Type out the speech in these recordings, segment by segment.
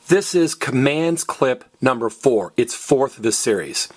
This is commands clip number 4. It's fourth of the series.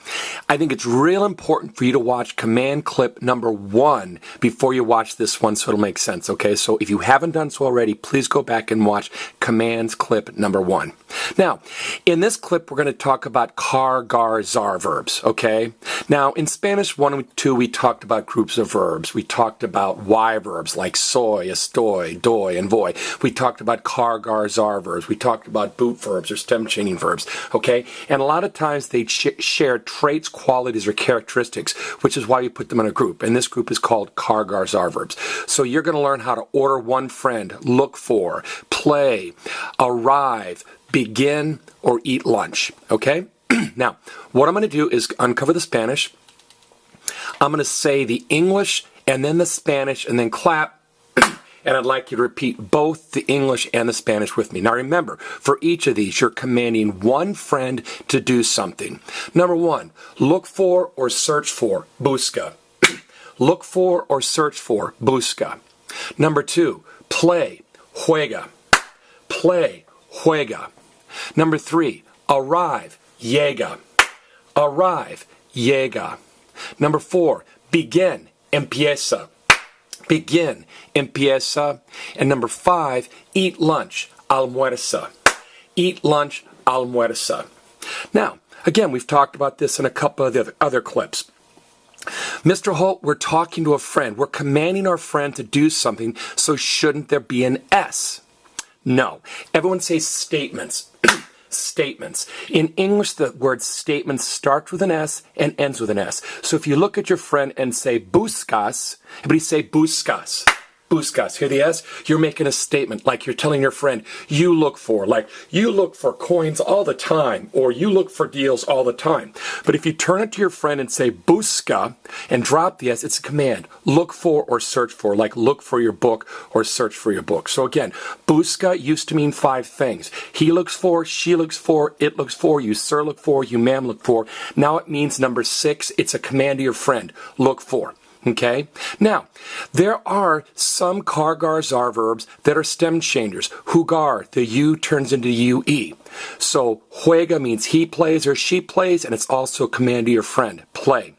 I think it's real important for you to watch command clip number 1 before you watch this one so it'll make sense, okay? So if you haven't done so already, please go back and watch commands clip number 1. Now, in this clip, we're going to talk about car, gar, zar verbs, okay? Now, in Spanish 1 and 2, we talked about groups of verbs. We talked about Y verbs like soy, estoy, doy, and voy. We talked about car, gar, zar verbs. We talked about boot verbs or stem chaining verbs, okay? And a lot of times they share traits, qualities, or characteristics, which is why we put them in a group. And this group is called car, gar, zar verbs. So you're going to learn how to order one friend, look for, play, arrive, begin, or eat lunch, okay? Now, what I'm going to do is uncover the Spanish. I'm going to say the English and then the Spanish and then clap. And I'd like you to repeat both the English and the Spanish with me. Now remember, for each of these, you're commanding one friend to do something. Number 1, look for or search for, busca. Look for or search for, busca. Number 2, play, juega. Play, juega. Number 3, arrive, llega. Arrive, llega. Number 4, begin, empieza. Begin, empieza. And number 5, eat lunch, almuerza. Eat lunch, almuerza. Now, again, we've talked about this in a couple of the other clips. Mr. Holt, we're talking to a friend. We're commanding our friend to do something, so shouldn't there be an S? No. Everyone say statements. Statements. In English, the word statement starts with an S and ends with an S. So if you look at your friend and say buscas, everybody say buscas. Buscas. Hear the S? You're making a statement like you're telling your friend, you look for, like you look for coins all the time, or you look for deals all the time. But if you turn it to your friend and say busca and drop the S, it's a command. Look for or search for, like look for your book or search for your book. So again, busca used to mean 5 things. He looks for, she looks for, it looks for, you sir look for, you ma'am look for. Now it means number 6, it's a command to your friend. Look for. Okay? Now, there are some car, gar, zar verbs that are stem changers. Jugar, the U turns into UE. So, juega means he plays or she plays, and it's also a command to your friend. Play.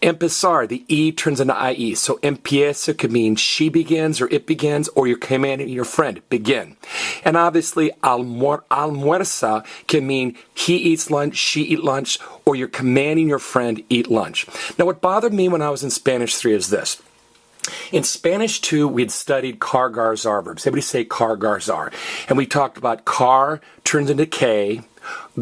Empezar, the E turns into IE. So, empieza could mean she begins or it begins, or you're commanding your friend, begin. And obviously, almuerza can mean he eats lunch, she eats lunch, or you're commanding your friend eat lunch. Now, what bothered me when I was in Spanish 3 is this. In Spanish 2, we had studied car, gar, zar verbs. Everybody say car, gar, zar. And we talked about car turns into K,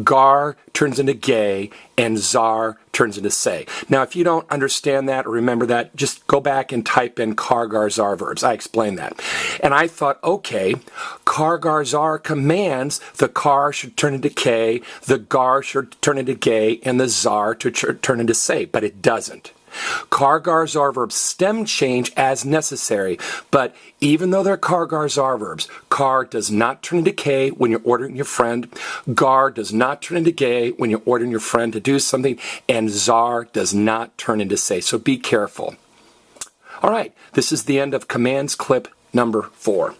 gar turns into gay, and zar turns into say. Now, if you don't understand that or remember that, just go back and type in car, gar, zar verbs. I explained that. And I thought, okay, car, gar, zar commands the car should turn into K, the gar should turn into gay, and the zar to turn into say. But it doesn't. Car, gar, zar verbs stem change as necessary, but even though they're car, gar, zar verbs, car does not turn into K when you're ordering your friend, gar does not turn into gay when you're ordering your friend to do something, and zar does not turn into say. So be careful. All right, this is the end of commands clip number 4.